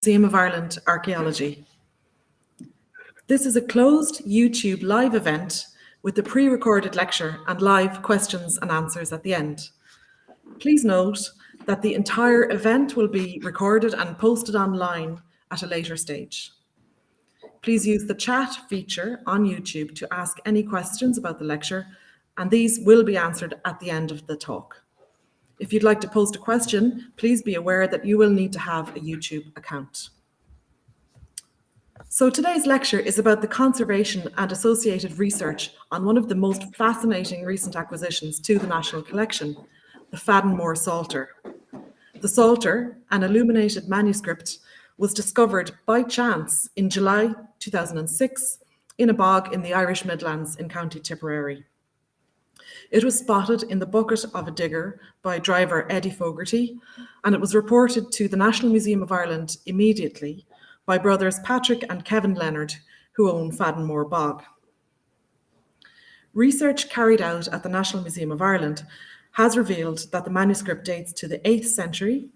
Museum of Ireland Archaeology. This is a closed YouTube live event with a pre-recorded lecture and live questions and answers at the end. Please note that the entire event will be recorded and posted online at a later stage. Please use the chat feature on YouTube to ask any questions about the lecture, and these will be answered at the end of the talk. If you'd like to post a question, please be aware that you will need to have a YouTube account. So today's lecture is about the conservation and associated research on one of the most fascinating recent acquisitions to the National Collection, the Faddan More Psalter. The Psalter, an illuminated manuscript, was discovered by chance in July 2006 in a bog in the Irish Midlands in County Tipperary. It was spotted in the bucket of a digger by driver Eddie Fogarty, and it was reported to the National Museum of Ireland immediately by brothers Patrick and Kevin Leonard, who own Faddan More Bog. Research carried out at the National Museum of Ireland has revealed that the manuscript dates to the 8th century,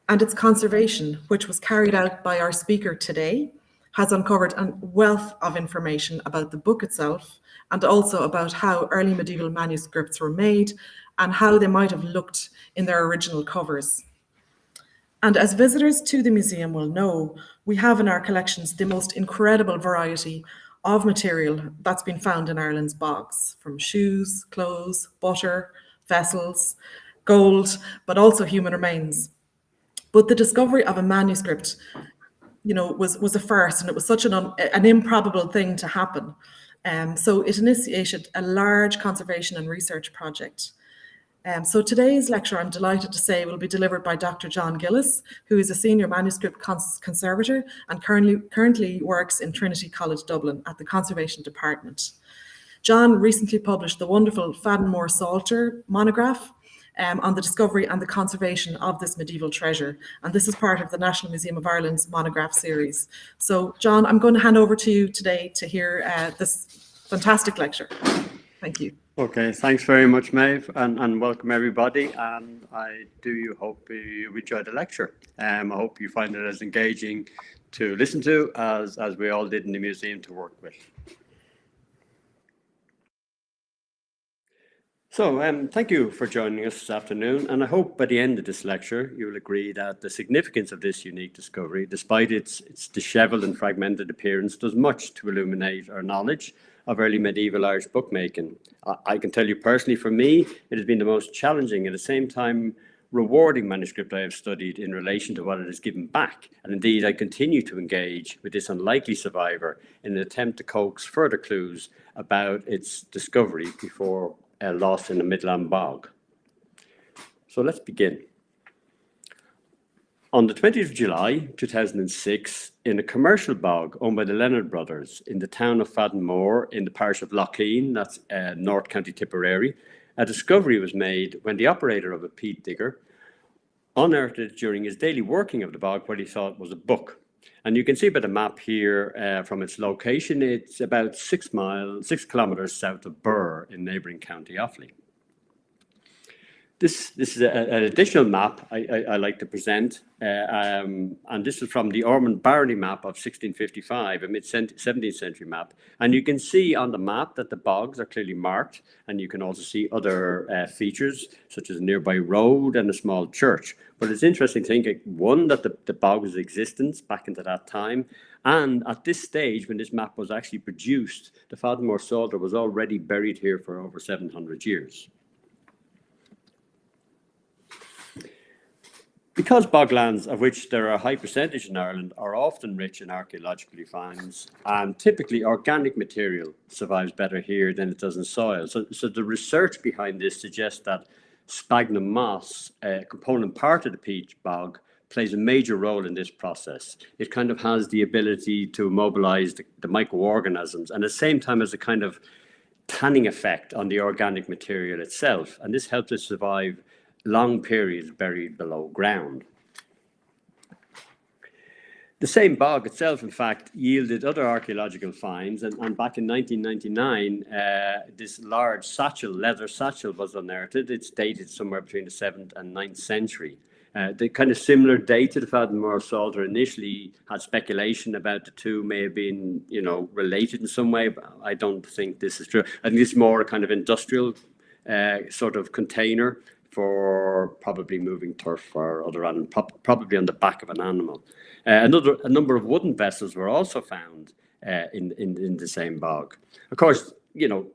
and its conservation, which was carried out by our speaker today, has uncovered a wealth of information about the book itself and also about how early medieval manuscripts were made and how they might have looked in their original covers. And as visitors to the museum will know, we have in our collections the most incredible variety of material that's been found in Ireland's bogs, from shoes, clothes, butter, vessels, gold, but also human remains. But the discovery of a manuscript, was a first, and it was such an improbable thing to happen. So it initiated a large conservation and research project. So today's lecture, I'm delighted to say, will be delivered by Dr. John Gillis, who is a senior manuscript conservator and currently works in Trinity College Dublin at the Conservation Department. John recently published the wonderful Faddan More Psalter monograph on the discovery and the conservation of this medieval treasure. And this is part of the National Museum of Ireland's monograph series. So John, I'm going to hand over to you today to hear this fantastic lecture. Thank you. Okay, thanks very much, Maeve, and welcome everybody. And I do hope you enjoyed the lecture. I hope you find it as engaging to listen to as we all did in the museum to work with. So thank you for joining us this afternoon, and I hope by the end of this lecture you will agree that the significance of this unique discovery, despite its dishevelled and fragmented appearance, does much to illuminate our knowledge of early medieval Irish bookmaking. I can tell you personally, for me, it has been the most challenging and at the same time rewarding manuscript I have studied in relation to what it has given back. And indeed, I continue to engage with this unlikely survivor in an attempt to coax further clues about its discovery before lost in the Midland bog. So let's begin. On the 20th of July 2006, in a commercial bog owned by the Leonard brothers in the town of Faddan More in the parish of Loughlin, that's North County Tipperary, a discovery was made when the operator of a peat digger unearthed it during his daily working of the bog what he thought was a book. And you can see by the map here from its location, it's about 6 kilometers south of Birr in neighboring County Offaly. This is an additional map I like to present, and this is from the Ormond Barony map of 1655, a mid-17th century map. And you can see on the map that the bogs are clearly marked, and you can also see other features, such as a nearby road and a small church. But it's interesting to think, one, that the bog was in existence back into that time, and at this stage, when this map was actually produced, the Faddan More Psalter was already buried here for over 700 years. Because boglands, of which there are a high percentage in Ireland, are often rich in archaeological finds, and typically organic material survives better here than it does in soil. So the research behind this suggests that sphagnum moss, a component part of the peat bog, plays a major role in this process. It kind of has the ability to mobilize the microorganisms, and at the same time has a kind of tanning effect on the organic material itself. And this helps it survive long periods buried below ground. The same bog itself, in fact, yielded other archaeological finds, and back in 1999, this large satchel, leather satchel, was unearthed. It's dated somewhere between the 7th and 9th century. The kind of similar date to the Faddan More Psalter initially had speculation about the two may have been, related in some way, but I don't think this is true. I think it's more a kind of industrial sort of container for probably moving turf or other animal, probably on the back of an animal. A number of wooden vessels were also found in the same bog. Of course,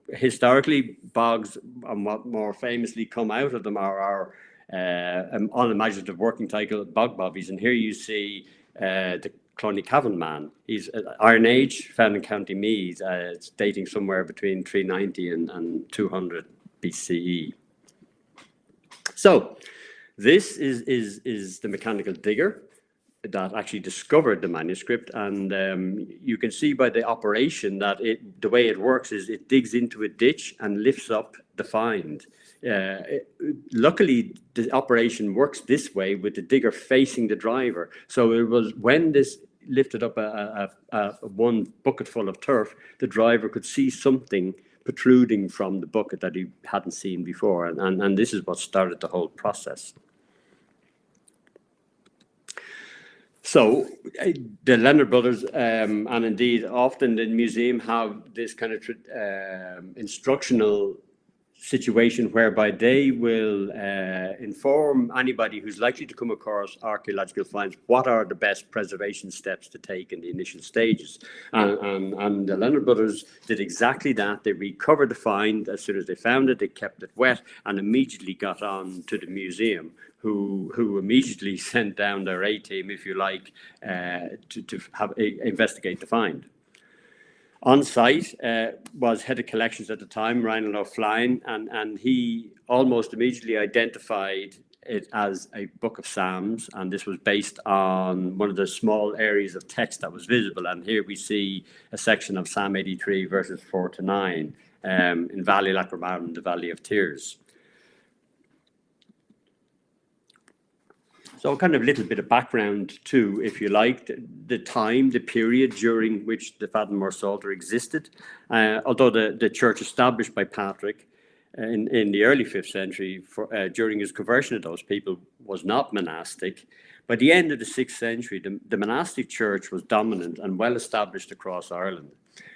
historically, bogs, and what more famously come out of them are unimaginative working title bog bobbies. And here you see the Cloney man. He's Iron Age, found in County Meath. It's dating somewhere between 390 and 200 BCE. So this is the mechanical digger that actually discovered the manuscript, and you can see by the operation that the way it works is it digs into a ditch and lifts up the find. Luckily, the operation works this way with the digger facing the driver. So it was when this lifted up a one bucket full of turf, the driver could see something protruding from the bucket that he hadn't seen before, and this is what started the whole process. So the Leonard brothers, and indeed often the museum, have this kind of instructional situation whereby they will inform anybody who's likely to come across archaeological finds what are the best preservation steps to take in the initial stages. And the Leonard brothers did exactly that. They recovered the find as soon as they found it. They kept it wet and immediately got on to the museum, who immediately sent down their A-team, if you like, to investigate the find. On site was head of collections at the time, Ryan O'Flynn, and he almost immediately identified it as a book of Psalms, and this was based on one of the small areas of text that was visible. And here we see a section of Psalm 83, verses 4 to 9, in Valley Lacramarm, the Valley of Tears. So kind of a little bit of background too, if you like, the time, the period during which the Faddan More Psalter existed. Although the church established by Patrick in the early 5th century during his conversion of those people was not monastic. By the end of the 6th century, the monastic church was dominant and well established across Ireland.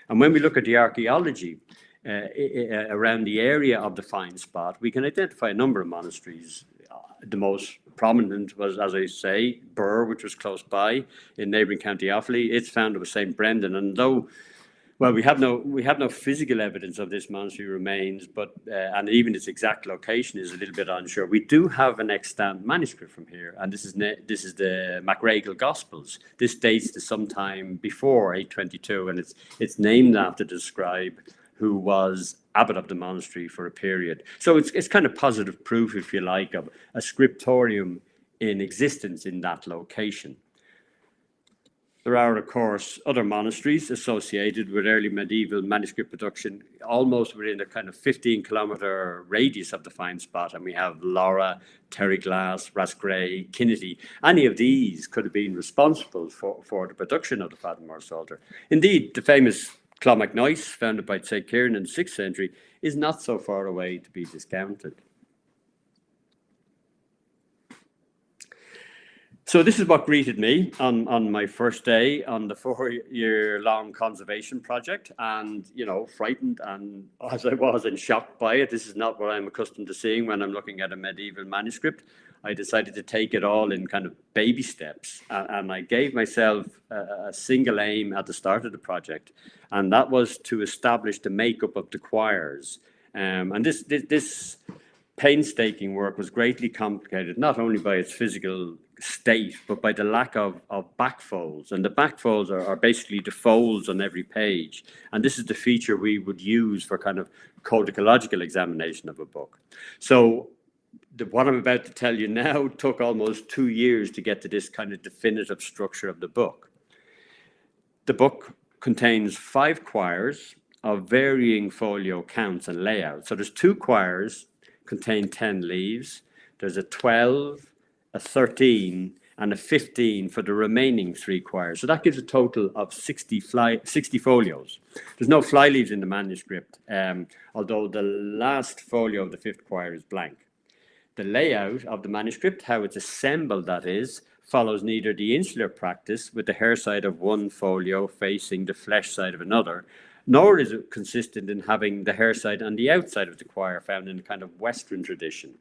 And when we look at the archaeology around the area of the find spot, we can identify a number of monasteries. The most prominent was, as I say, Birr, which was close by in neighbouring County Offaly. It's founded with St. Brendan, and though, well, we have no physical evidence of this monastery remains, but and even its exact location is a little bit unsure. We do have an extant manuscript from here, and this is the MacRagal Gospels. This dates to sometime before 822, and it's named after the scribe who was abbot of the monastery for a period. So it's kind of positive proof, if you like, of a scriptorium in existence in that location. There are, of course, other monasteries associated with early medieval manuscript production, almost within a kind of 15-kilometre radius of the find spot. And we have Laura, Terryglass, Rasgray, Kinnity. Any of these could have been responsible for the production of the Faddan More Psalter. Indeed, the famous Clonmacnoise, founded by St. Kieran in the 6th century, is not so far away to be discounted. So this is what greeted me on my first day on the 4-year-long conservation project, and, frightened and as I was and shocked by it. This is not what I'm accustomed to seeing when I'm looking at a medieval manuscript. I decided to take it all in kind of baby steps, and I gave myself a single aim at the start of the project, and that was to establish the makeup of the choirs. And this painstaking work was greatly complicated, not only by its physical state, but by the lack of backfolds. And the backfolds are basically the folds on every page. And this is the feature we would use for kind of codicological examination of a book. So what I'm about to tell you now took almost 2 years to get to this kind of definitive structure of the book. The book contains 5 choirs of varying folio counts and layouts. So there's 2 choirs, contain 10 leaves. There's a 12, a 13, and a 15 for the remaining 3 choirs. So that gives a total of 60 folios. There's no fly leaves in the manuscript, although the last folio of the 5th choir is blank. The layout of the manuscript, how it's assembled, that is, follows neither the insular practice with the hair side of one folio facing the flesh side of another, nor is it consistent in having the hair side on the outside of the quire found in a kind of Western tradition.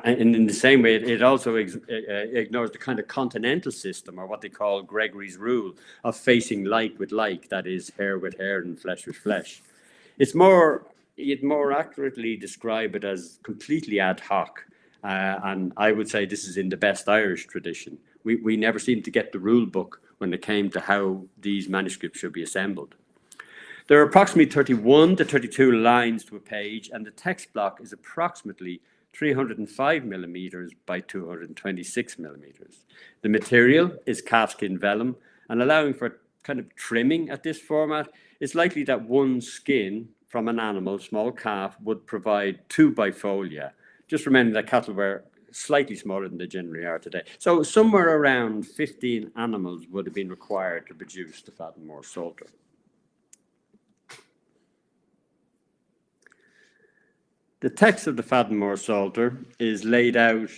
And in the same way, it also ignores the kind of continental system, or what they call Gregory's rule, of facing like with like, that is, hair with hair and flesh with flesh. You'd more accurately describe it as completely ad hoc. And I would say this is in the best Irish tradition. We never seemed to get the rule book when it came to how these manuscripts should be assembled. There are approximately 31 to 32 lines to a page, and the text block is approximately 305 millimeters by 226 millimeters. The material is calfskin vellum, and allowing for kind of trimming at this format, it's likely that one skin from an animal, small calf, would provide 2 bifolia. Just remembering that cattle were slightly smaller than they generally are today. So somewhere around 15 animals would have been required to produce the Faddan More Psalter. The text of the Faddan More Psalter is laid out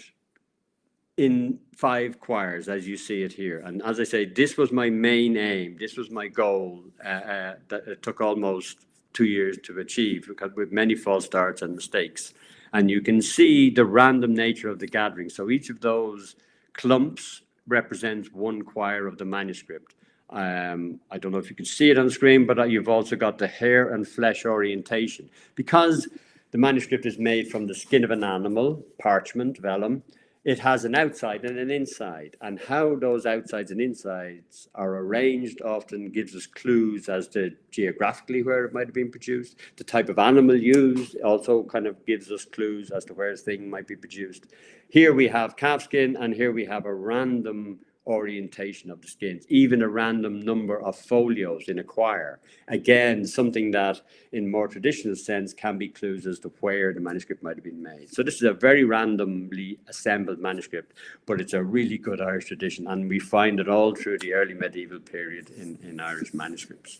in 5 quires, as you see it here. And as I say, this was my main aim. This was my goal that it took almost 2 years to achieve, because with many false starts and mistakes. And you can see the random nature of the gathering. So each of those clumps represents one quire of the manuscript. I don't know if you can see it on the screen, but you've also got the hair and flesh orientation. Because the manuscript is made from the skin of an animal, parchment, vellum, it has an outside and an inside. And how those outsides and insides are arranged often gives us clues as to geographically where it might have been produced. The type of animal used also kind of gives us clues as to where a thing might be produced. Here we have calfskin, and here we have a random orientation of the skins, even a random number of folios in a quire. Again, something that in more traditional sense can be clues as to where the manuscript might have been made. So this is a very randomly assembled manuscript, but it's a really good Irish tradition, and we find it all through the early medieval period in Irish manuscripts.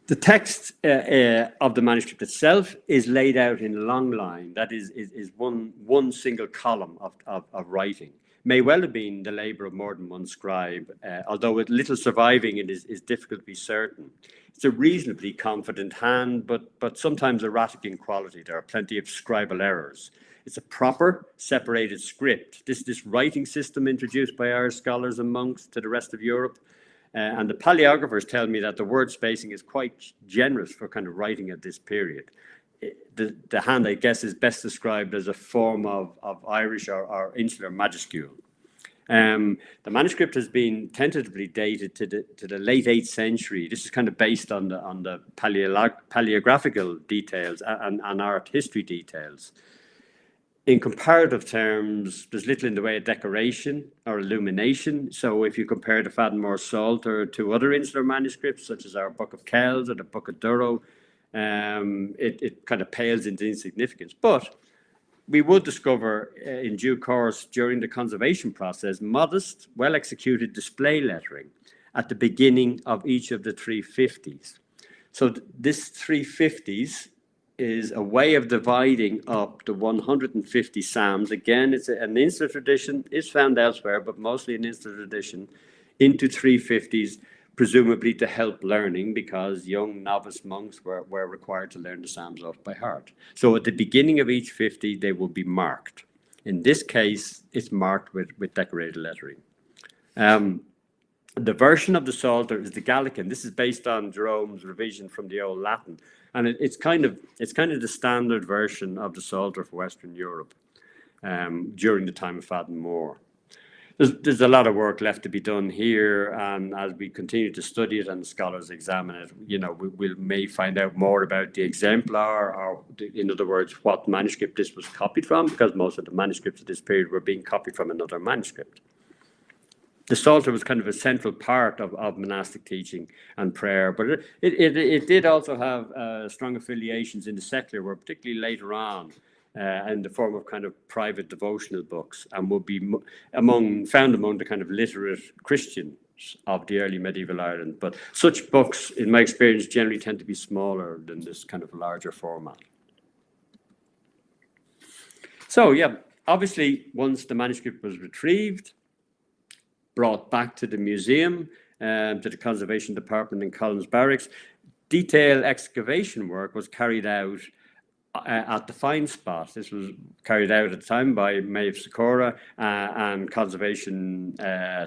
The text of the manuscript itself is laid out in a long line. That is one single column of writing. May well have been the labor of more than one scribe, although with little surviving it is difficult to be certain. It's a reasonably confident hand, but sometimes erratic in quality. There are plenty of scribal errors. It's a proper separated script. This writing system introduced by Irish scholars and monks to the rest of Europe. And the paleographers tell me that the word spacing is quite generous for kind of writing at this period. The hand, I guess, is best described as a form of Irish or Insular majuscule. The manuscript has been tentatively dated to the late 8th century. This is kind of based on the paleographical details and art history details. In comparative terms, there's little in the way of decoration or illumination. So if you compare the Faddan More Psalter to other insular manuscripts, such as our Book of Kells or the Book of Durrow, it kind of pales into insignificance. But we would discover in due course during the conservation process modest, well-executed display lettering at the beginning of each of the 350s. So this 350s is a way of dividing up the 150 psalms. Again, it's an Insular tradition, is found elsewhere, but mostly an Insular tradition, into 350s, presumably to help learning, because young novice monks were required to learn the psalms off by heart. So at the beginning of each 50, they will be marked. In this case, it's marked with decorated lettering. The version of the Psalter is the Gallican. This is based on Jerome's revision from the Old Latin. And it's kind of the standard version of the Psalter for Western Europe during the time of Faddan More. There's a lot of work left to be done here, and as we continue to study it and scholars examine it, we may find out more about the exemplar, or in other words, what manuscript this was copied from, because most of the manuscripts of this period were being copied from another manuscript. The Psalter was kind of a central part of monastic teaching and prayer, but it did also have strong affiliations in the secular world, particularly later on, in the form of kind of private devotional books, and would be found among the kind of literate Christians of the early medieval Ireland. But such books, in my experience, generally tend to be smaller than this kind of larger format. So yeah, obviously once the manuscript was retrieved, brought back to the museum, to the conservation department in Collins Barracks, detailed excavation work was carried out at the find spot. This was carried out at the time by Maeve Sikora and conservation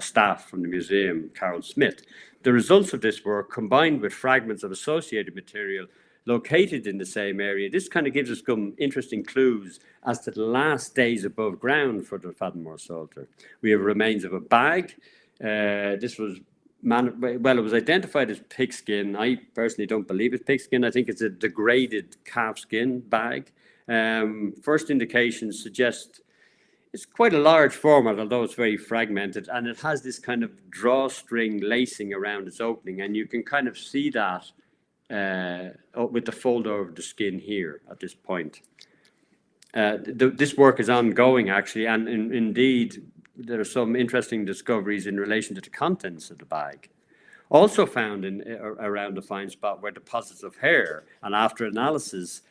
staff from the museum, Carol Smith. The results of this work, combined with fragments of associated material located in the same area, this kind of gives us some interesting clues as to the last days above ground for the Faddan More Psalter. We have remains of a bag. This was it was identified as pigskin. I personally don't believe it's pigskin. I think it's a degraded calfskin bag. First indications suggest it's quite a large format, although it's very fragmented, and it has this kind of drawstring lacing around its opening, and you can kind of see that with the fold over the skin here at this point. This work is ongoing, actually, and indeed, there are some interesting discoveries in relation to the contents of the bag. Also found around the find spot were deposits of hair, and after analysis,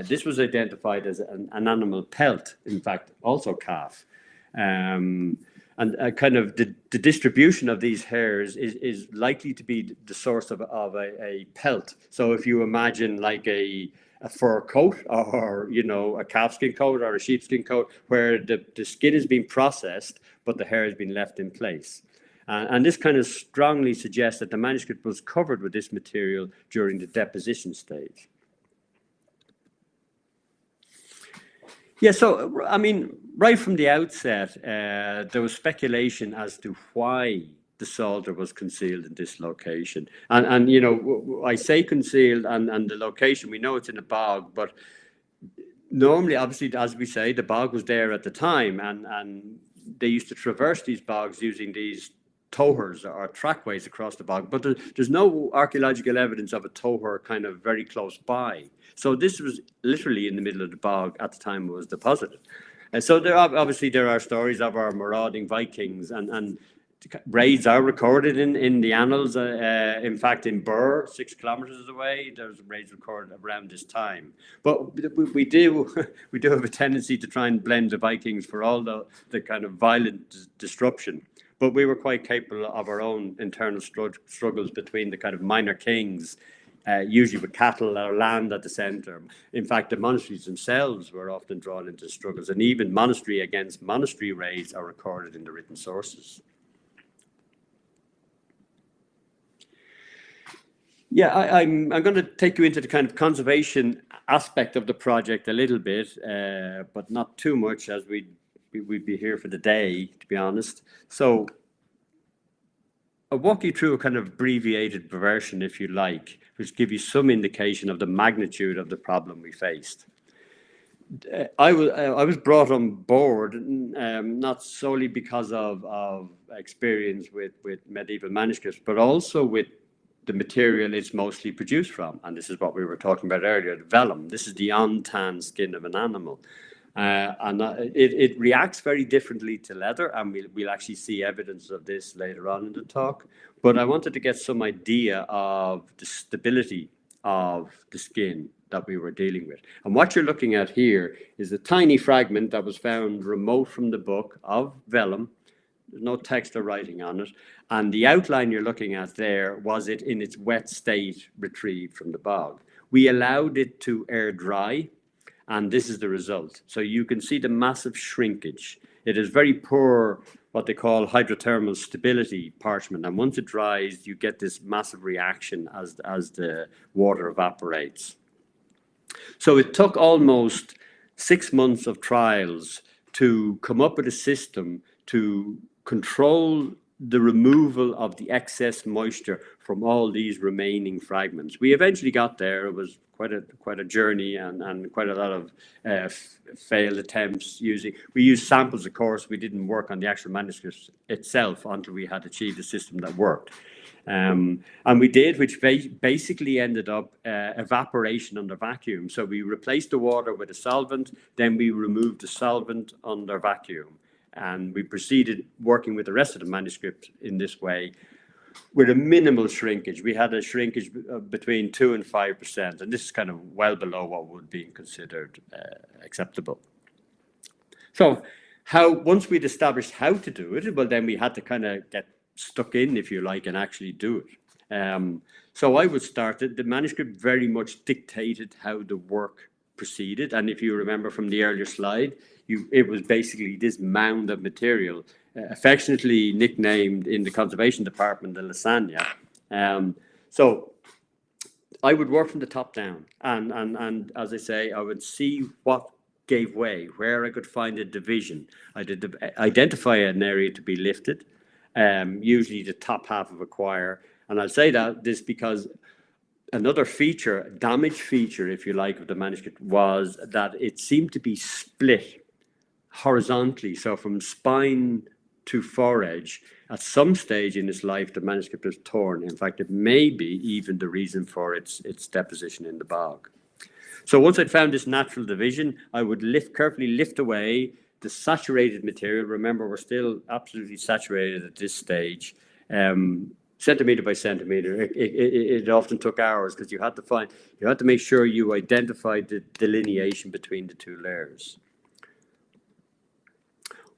this was identified as an animal pelt, in fact, also calf. And kind of the distribution of these hairs is likely to be the source of a pelt. So if you imagine like a fur coat, or a calfskin coat or a sheepskin coat, where the skin has been processed but the hair has been left in place, and this kind of strongly suggests that the manuscript was covered with this material during the deposition stage. Yeah, so I mean, right from the outset, there was speculation as to why the Psalter was concealed in this location. And I say concealed, and the location, we know it's in a bog, but normally, obviously, as we say, the bog was there at the time, and they used to traverse these bogs using these towers or trackways across the bog, but there's no archaeological evidence of a tower kind of very close by. So this was literally in the middle of the bog at the time it was deposited. And so there are stories of our marauding Vikings, and raids are recorded in the annals. In fact, in Burr, 6 kilometers away, there's raids recorded around this time. But we do have a tendency to try and blame the Vikings for all the kind of violent disruption. But we were quite capable of our own internal struggles between the kind of minor kings, usually with cattle or land at the center. In fact, the monasteries themselves were often drawn into struggles, and even monastery against monastery raids are recorded in the written sources. Yeah, I'm going to take you into the kind of conservation aspect of the project a little bit, but not too much, as we'd be here for the day, to be honest. So I'll walk you through a kind of abbreviated version, if you like, which give you some indication of the magnitude of the problem we faced. I was brought on board not solely because of experience with medieval manuscripts, but also with the material it's mostly produced from. And this is what we were talking about earlier, the vellum. This is the untanned skin of an animal. And it reacts very differently to leather, and we'll actually see evidence of this later on in the talk. But I wanted to get some idea of the stability of the skin that we were dealing with. And what you're looking at here is a tiny fragment that was found remote from the book of vellum. There's no text or writing on it. And the outline you're looking at there was it in its wet state retrieved from the bog. We allowed it to air dry, and this is the result. So you can see the massive shrinkage. It is very poor, what they call hydrothermal stability parchment. And once it dries, you get this massive reaction as the water evaporates. So it took almost 6 months of trials to come up with a system to control the removal of the excess moisture from all these remaining fragments. We eventually got there. It was quite a journey and quite a lot of failed attempts using. We used samples, of course. We didn't work on the actual manuscript itself until we had achieved a system that worked. And we did, which basically ended up evaporation under vacuum. So we replaced the water with a solvent, then we removed the solvent under vacuum. And we proceeded working with the rest of the manuscript in this way with a minimal shrinkage. We had a shrinkage between 2 and 5%, and this is kind of well below what would be considered acceptable. So once we'd established how to do it, well, then we had to kind of get stuck in, if you like, and actually do it. So I would start it. The manuscript very much dictated how the work proceeded. And if you remember from the earlier slide, it was basically this mound of material, affectionately nicknamed in the conservation department the lasagna. So I would work from the top down, and as I say, I would see what gave way, where I could find a division. I did identify an area to be lifted, usually the top half of a choir. And I'll say this because another feature, damaged feature, if you like, of the manuscript was that it seemed to be split horizontally. So from spine to foredge, at some stage in its life, the manuscript was torn. In fact, it may be even the reason for its deposition in the bog. So once I'd found this natural division, I would carefully lift away the saturated material. Remember, we're still absolutely saturated at this stage. Centimeter by centimeter. It often took hours because you had to make sure you identified the delineation between the two layers.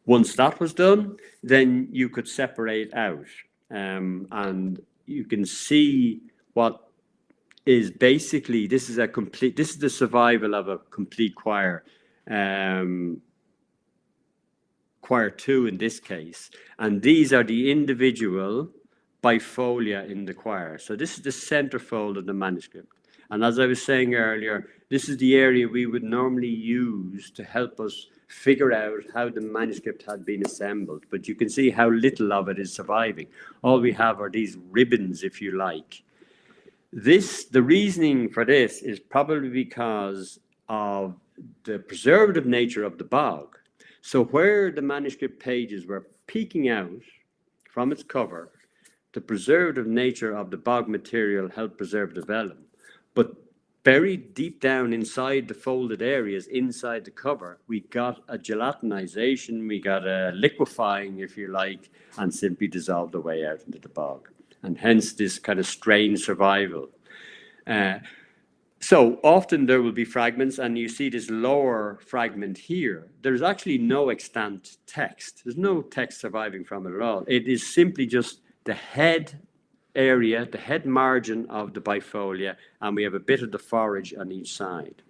Once that was done, then you could separate out, and you can see what is basically, this is the survival of a complete choir, choir 2 in this case, and these are the individual bifolia in the choir. So this is the centerfold of the manuscript. And as I was saying earlier, this is the area we would normally use to help us figure out how the manuscript had been assembled. But you can see how little of it is surviving. All we have are these ribbons, if you like. The reasoning for this is probably because of the preservative nature of the bog. So where the manuscript pages were peeking out from its cover, the preservative nature of the bog material helped preserve the vellum. But buried deep down inside the folded areas, inside the cover, we got a gelatinization, we got a liquefying, if you like, and simply dissolved the way out into the bog. And hence this kind of strange survival. So often there will be fragments, and you see this lower fragment here. There's actually no extant text. There's no text surviving from it at all. It is simply just the head area, the head margin of the bifolia, and we have a bit of the forage on each side.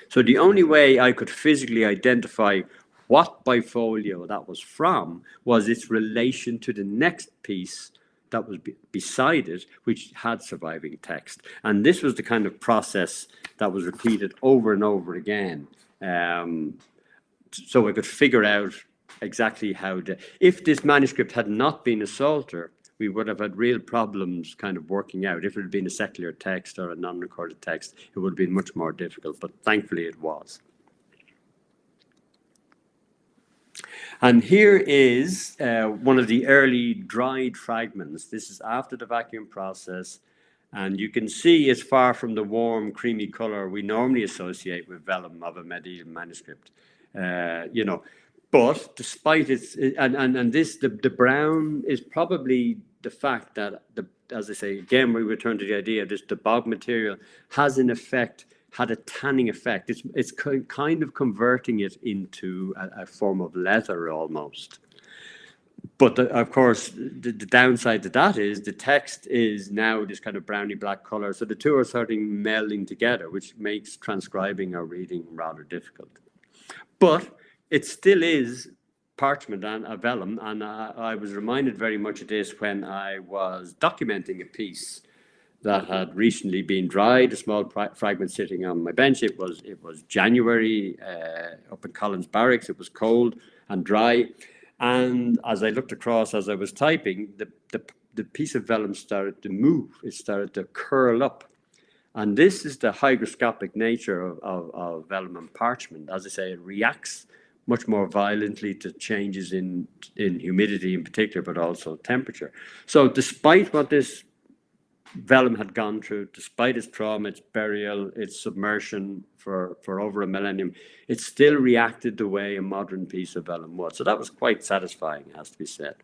So the only way I could physically identify what bifolio that was from was its relation to the next piece that was beside it, which had surviving text. And this was the kind of process that was repeated over and over again. So I could figure out exactly how if this manuscript had not been a Psalter, we would have had real problems kind of working out. If it had been a secular text or a non-recorded text, it would have been much more difficult, but thankfully it was. And here is one of the early dried fragments. This is after the vacuum process, and you can see it's far from the warm, creamy color we normally associate with vellum of a medieval manuscript. But despite its, the brown is probably the fact that, as I say, again, we return to the idea of this, the bog material has in effect had a tanning effect. It's kind of converting it into a form of leather almost. But of course, the downside to that is the text is now this kind of browny black color. So the two are starting melding together, which makes transcribing or reading rather difficult. But it still is parchment and a vellum, and I was reminded very much of this when I was documenting a piece that had recently been dried, a small fragment sitting on my bench. It was January up in Collins Barracks. It was cold and dry, and as I looked across as I was typing, the piece of vellum started to move. It started to curl up. And this is the hygroscopic nature of vellum and parchment. As I say, it reacts much more violently to changes in humidity in particular, but also temperature. So despite what this vellum had gone through, despite its trauma, its burial, its submersion for over a millennium, it still reacted the way a modern piece of vellum would. So that was quite satisfying, it has to be said.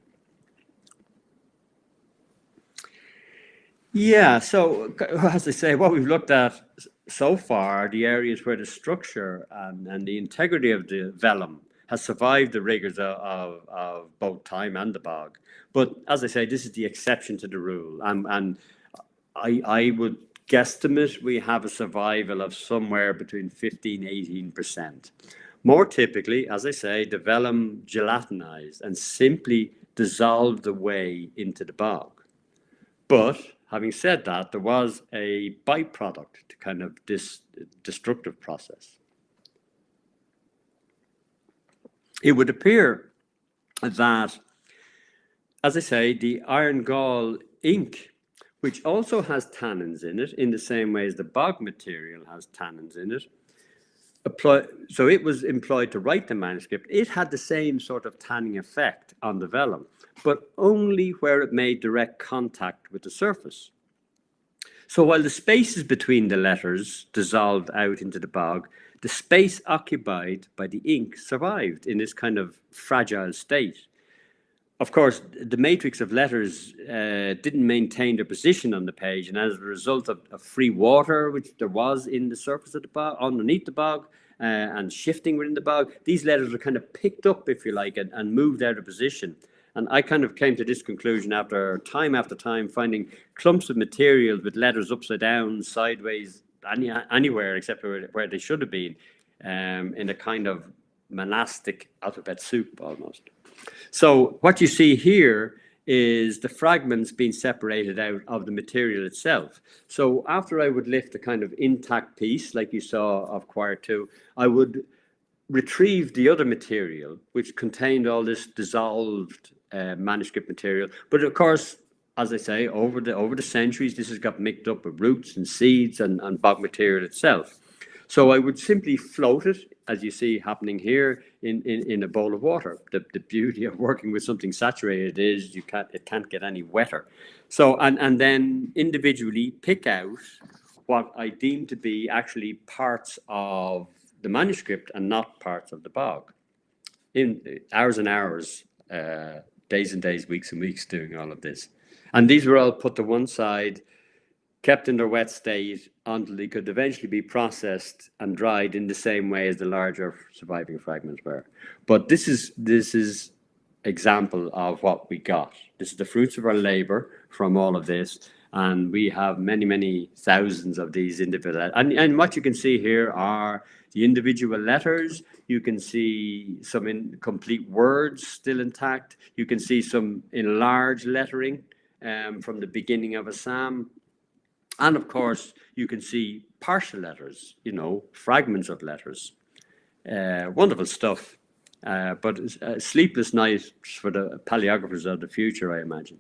Yeah, so as I say, what we've looked at so far are the areas where the structure and the integrity of the vellum has survived the rigors of both time and the bog. But as I say, this is the exception to the rule. And I would guesstimate we have a survival of somewhere between 15–18%. More typically, as I say, the vellum gelatinized and simply dissolved away into the bog. But having said that, there was a byproduct to kind of this destructive process. It would appear that, as I say, the iron gall ink, which also has tannins in it, in the same way as the bog material has tannins in it, so it was employed to write the manuscript. It had the same sort of tanning effect on the vellum, but only where it made direct contact with the surface. So while the spaces between the letters dissolved out into the bog, the space occupied by the ink survived in this kind of fragile state. Of course, the matrix of letters didn't maintain their position on the page, and as a result of free water, which there was in the surface of the bog, underneath the bog, and shifting within the bog, these letters were kind of picked up, if you like, and moved out of position. And I kind of came to this conclusion after time finding clumps of material with letters upside down, sideways, anywhere except where they should have been, in a kind of monastic alphabet soup almost. So what you see here is the fragments being separated out of the material itself. So after I would lift a kind of intact piece, like you saw of Choir 2, I would retrieve the other material, which contained all this dissolved manuscript material. But of course, as I say, over the centuries, this has got mixed up with roots and seeds and bog material itself. So I would simply float it, as you see happening here, in a bowl of water. The beauty of working with something saturated is it can't get any wetter. So and then individually pick out what I deem to be actually parts of the manuscript and not parts of the bog. In hours and hours, days and days, weeks and weeks doing all of this. And these were all put to one side, kept in their wet state until they could eventually be processed and dried in the same way as the larger surviving fragments were. But this is example of what we got. This is the fruits of our labor from all of this. And we have many, many thousands of these individual. And what you can see here are the individual letters. You can see some incomplete words still intact. You can see some enlarged lettering from the beginning of a psalm. And of course, you can see partial letters, fragments of letters. Wonderful stuff. But sleepless nights for the paleographers of the future, I imagine.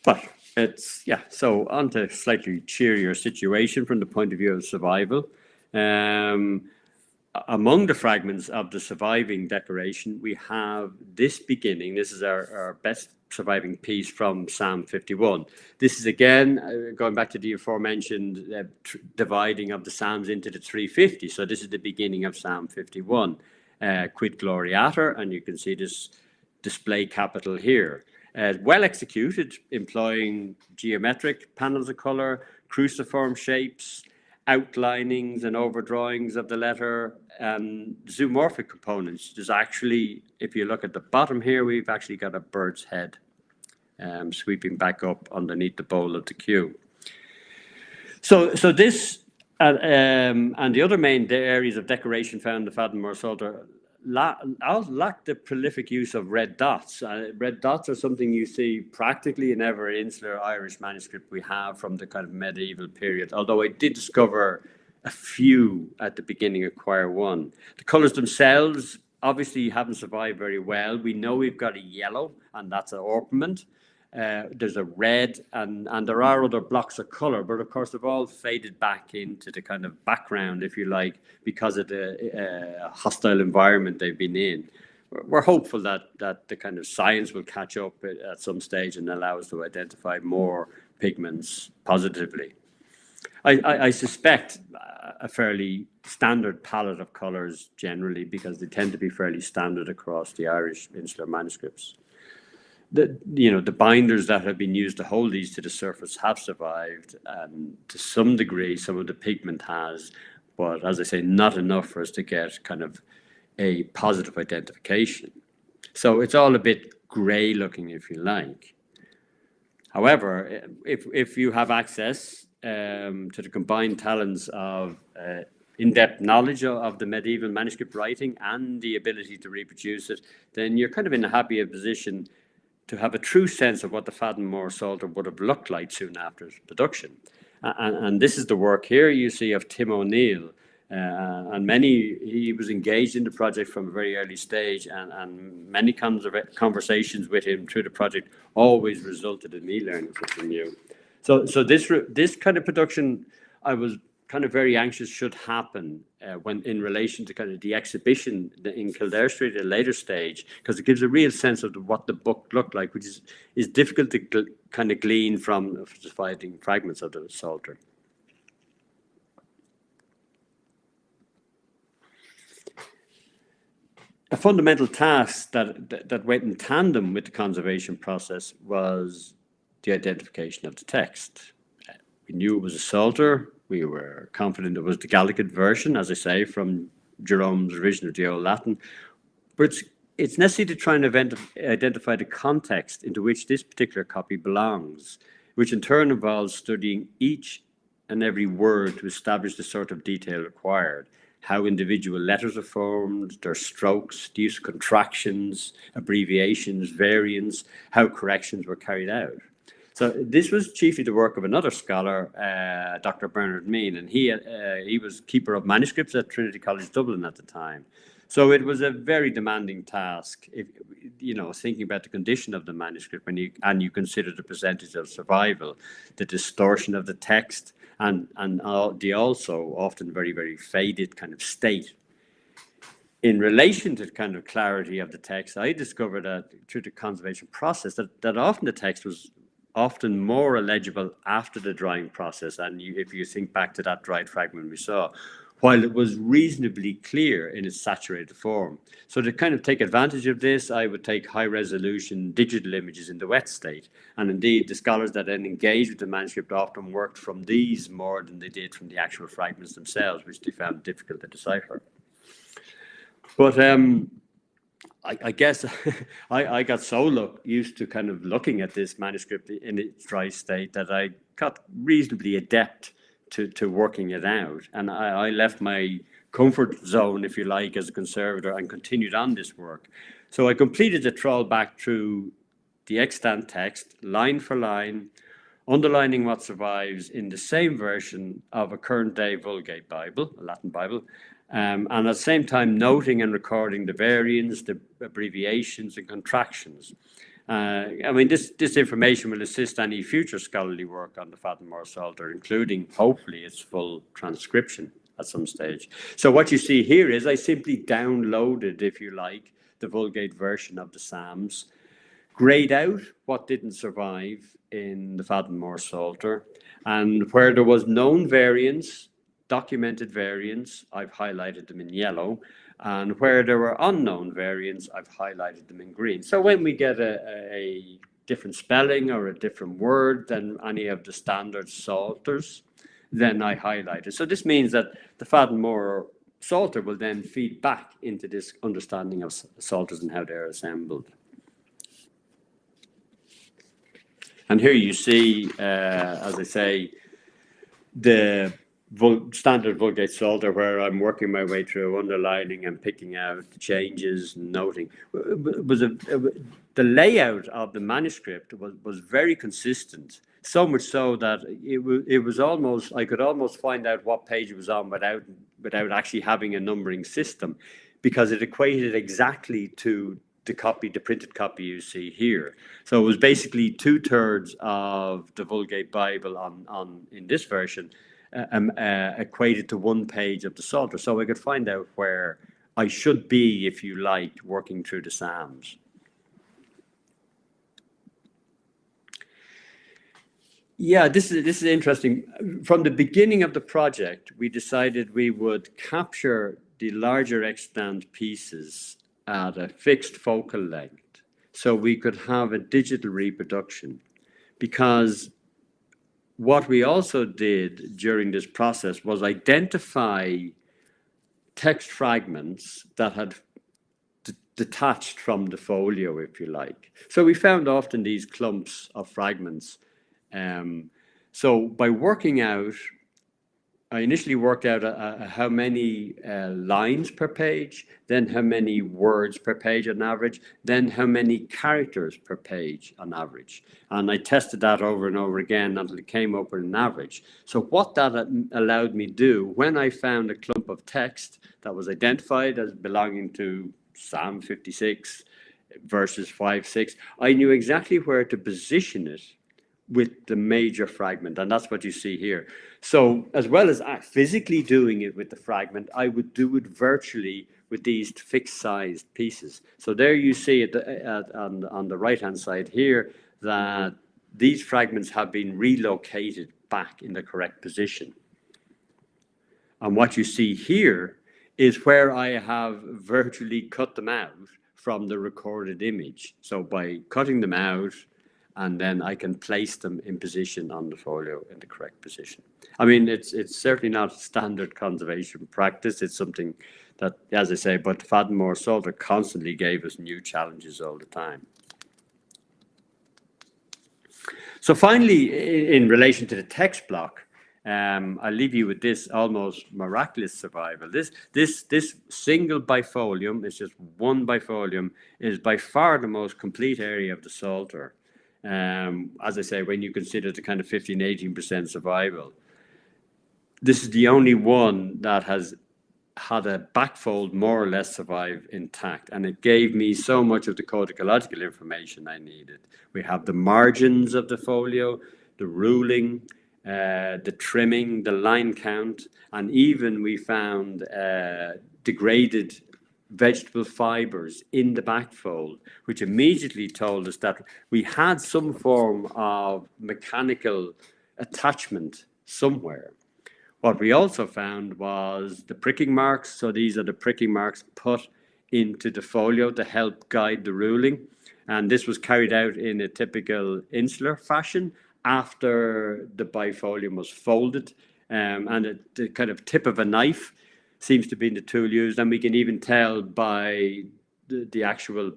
But it's, so on to a slightly cheerier situation from the point of view of survival. Among the fragments of the surviving decoration, we have this beginning. This is our best surviving piece from Psalm 51. This is again, going back to the aforementioned dividing of the Psalms into the 350. So this is the beginning of Psalm 51, Quid Gloriator, and you can see this display capital here. Well executed, employing geometric panels of color, cruciform shapes, outlinings and overdrawings of the letter, and zoomorphic components. There's actually, if you look at the bottom here, we've actually got a bird's head sweeping back up underneath the bowl of the Q. So this and the other main areas of decoration found in the Faddan More Psalter lack the prolific use of red dots. Red dots are something you see practically in every insular Irish manuscript we have from the kind of medieval period, although I did discover a few at the beginning of Choir 1. The colours themselves obviously haven't survived very well. We know we've got a yellow, and that's an ornament. There's a red, and there are other blocks of colour, but of course they've all faded back into the kind of background, if you like, because of the hostile environment they've been in. We're hopeful that the kind of science will catch up at some stage and allow us to identify more pigments positively. I suspect a fairly standard palette of colours generally, because they tend to be fairly standard across the Irish insular manuscripts. The binders that have been used to hold these to the surface have survived, and to some degree some of the pigment has, but as I say, not enough for us to get kind of a positive identification. So it's all a bit grey looking, if you like. However, if you have access to the combined talents of in-depth knowledge of the medieval manuscript writing and the ability to reproduce it, then you're kind of in a happier position to have a true sense of what the Faddan More Psalter would have looked like soon after its production. And this is the work here you see of Tim O'Neill. And he was engaged in the project from a very early stage, and many conversations with him through the project always resulted in me learning something new. So this kind of production, I was kind of very anxious should happen when in relation to kind of the exhibition in Kildare Street at a later stage, because it gives a real sense of what the book looked like, which is difficult to kind of glean from finding fragments of the Psalter. A fundamental task that went in tandem with the conservation process was the identification of the text. We knew it was a Psalter. We were confident it was the Geological version, as I say, from Jerome's revision of the Old Latin. But it's necessary to try and identify the context into which this particular copy belongs, which in turn involves studying each and every word to establish the sort of detail required. How individual letters are formed, their strokes, the use of contractions, abbreviations, variants, how corrections were carried out. So this was chiefly the work of another scholar, Dr. Bernard Mean, and he was keeper of manuscripts at Trinity College Dublin at the time. So it was a very demanding task, if, thinking about the condition of the manuscript when you consider the percentage of survival, the distortion of the text, and the also often very, very faded kind of state. In relation to the kind of clarity of the text, I discovered that through the conservation process that often the text was often more illegible after the drying process. And if you think back to that dried fragment we saw, while it was reasonably clear in its saturated form. So to kind of take advantage of this, I would take high resolution digital images in the wet state. And indeed, the scholars that then engaged with the manuscript often worked from these more than they did from the actual fragments themselves, which they found difficult to decipher. But I guess I got so used to kind of looking at this manuscript in its dry state that I got reasonably adept to working it out. And I left my comfort zone, if you like, as a conservator and continued on this work. So I completed the trawl back through the extant text, line for line, underlining what survives in the same version of a current day Vulgate Bible, a Latin Bible, and at the same time noting and recording the variants, the abbreviations and contractions. This information will assist any future scholarly work on the Faddan More Psalter, including, hopefully, its full transcription at some stage. So what you see here is I simply downloaded, if you like, the Vulgate version of the Psalms, grayed out what didn't survive in the Faddan More Psalter, and where there was known variants, documented variants, I've highlighted them in yellow, and where there were unknown variants, I've highlighted them in green. So when we get a different spelling or a different word than any of the standard psalters, then I highlight it. So this means that the Faddan More Psalter will then feed back into this understanding of psalters and how they're assembled. And here you see, as I say, the standard Vulgate Psalter, where I'm working my way through underlining and picking out the changes and noting. The layout of the manuscript was very consistent, so much so that it was almost, I could almost find out what page it was on without actually having a numbering system, because it equated exactly to the printed copy you see here. So it was basically 2/3 of the Vulgate Bible in this version equated to one page of the Psalter. So I could find out where I should be, if you like, working through the Psalms. Yeah, this is interesting. From the beginning of the project, we decided we would capture the larger extant pieces at a fixed focal length, so we could have a digital reproduction, because what we also did during this process was identify text fragments that had detached from the folio, if you like. So we found often these clumps of fragments. So by working out, I initially worked out how many lines per page, then how many words per page on average, then how many characters per page on average. And I tested that over and over again until it came up with an average. So what that allowed me to do, when I found a clump of text that was identified as belonging to Psalm 56 verses 5-6, I knew exactly where to position it with the major fragment, and that's what you see here. So as well as physically doing it with the fragment, I would do it virtually with these fixed sized pieces. So there you see it on the right hand side here that these fragments have been relocated back in the correct position. And what you see here is where I have virtually cut them out from the recorded image. So by cutting them out, and then I can place them in position on the folio in the correct position. I mean, it's certainly not standard conservation practice. It's something that, as I say, but Faddan More Psalter constantly gave us new challenges all the time. So finally, in relation to the text block, I'll leave you with this almost miraculous survival. This single bifolium, it's just one bifolium, is by far the most complete area of the Psalter. As I say, when you consider the kind of 15-18% survival, this is the only one that has had a backfold more or less survive intact, and it gave me so much of the codicological information I needed. We have the margins of the folio, the ruling, the trimming, the line count, and even we found degraded vegetable fibers in the backfold, which immediately told us that we had some form of mechanical attachment somewhere. What we also found was the pricking marks. So these are the pricking marks put into the folio to help guide the ruling. And this was carried out in a typical insular fashion after the bifolium was folded. And the kind of tip of a knife seems to be the tool used, and we can even tell by the actual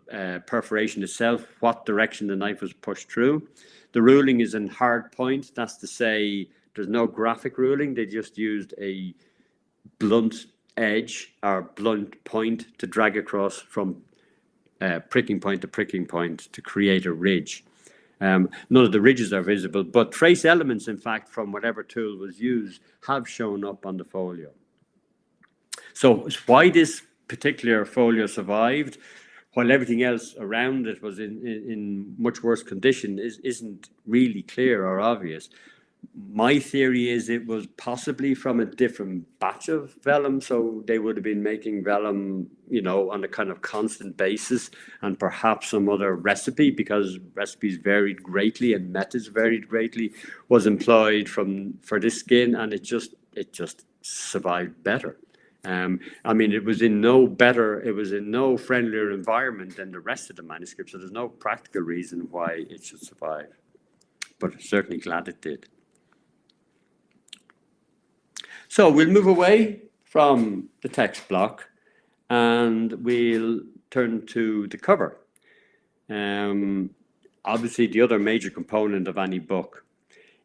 perforation itself what direction the knife was pushed through. The ruling is in hard point. That's to say there's no graphic ruling. They just used a blunt edge or blunt point to drag across from pricking point to pricking point to create a ridge. None of the ridges are visible, but trace elements, in fact, from whatever tool was used have shown up on the folio. So why this particular folio survived while everything else around it was in much worse condition isn't really clear or obvious. My theory is it was possibly from a different batch of vellum, so they would have been making vellum, you know, on a kind of constant basis, and perhaps some other recipe, because recipes varied greatly and methods varied greatly, was employed for this skin, and it just survived better. I mean, it was in no friendlier environment than the rest of the manuscript, so there's no practical reason why it should survive, but certainly glad it did. So we'll move away from the text block and we'll turn to the cover. Obviously, the other major component of any book.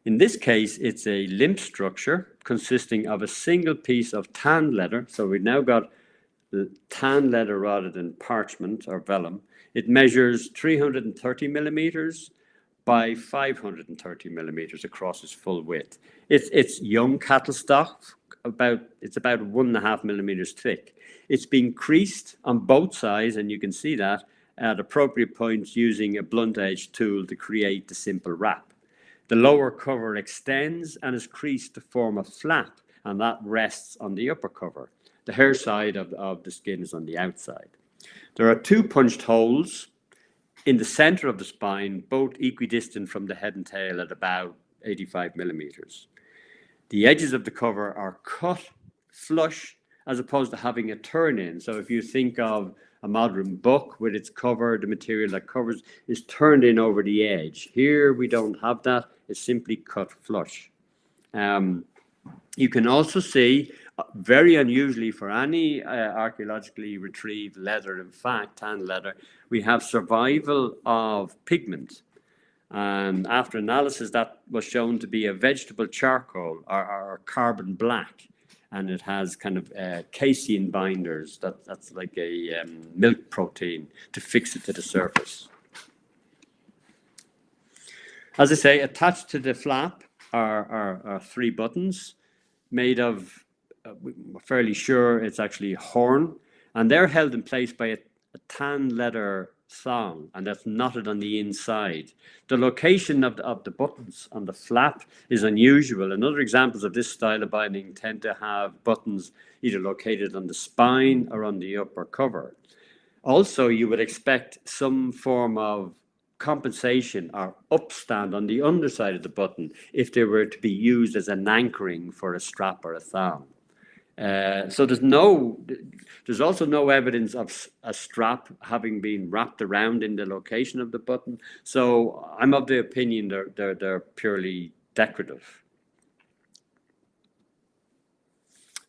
In this case, it's a limp structure consisting of a single piece of tanned leather. So we've now got the tanned leather rather than parchment or vellum. It measures 330 millimeters by 530 millimeters across its full width. It's young cattle stock. It's about 1.5 millimeters thick. It's been creased on both sides, and you can see that at appropriate points using a blunt edge tool to create the simple wrap. The lower cover extends and is creased to form a flap, and that rests on the upper cover. The hair side of the skin is on the outside. There are 2 punched holes in the center of the spine, both equidistant from the head and tail at about 85 millimeters. The edges of the cover are cut flush as opposed to having a turn in. So if you think of a modern book with its cover, the material that covers, is turned in over the edge. Here we don't have that. It's simply cut flush. You can also see, very unusually for any archaeologically retrieved leather, in fact, tan leather, we have survival of pigment. And after analysis, that was shown to be a vegetable charcoal or carbon black. And it has kind of casein binders, that's like a milk protein, to fix it to the surface. As I say, attached to the flap are 3 buttons made of, we're fairly sure it's actually horn, and they're held in place by a tan leather thong, and that's knotted on the inside. The location of the buttons on the flap is unusual, and other examples of this style of binding tend to have buttons either located on the spine or on the upper cover. Also, you would expect some form of compensation or upstand on the underside of the button if they were to be used as an anchoring for a strap or a thong. So there's also no evidence of a strap having been wrapped around in the location of the button. So I'm of the opinion they're purely decorative.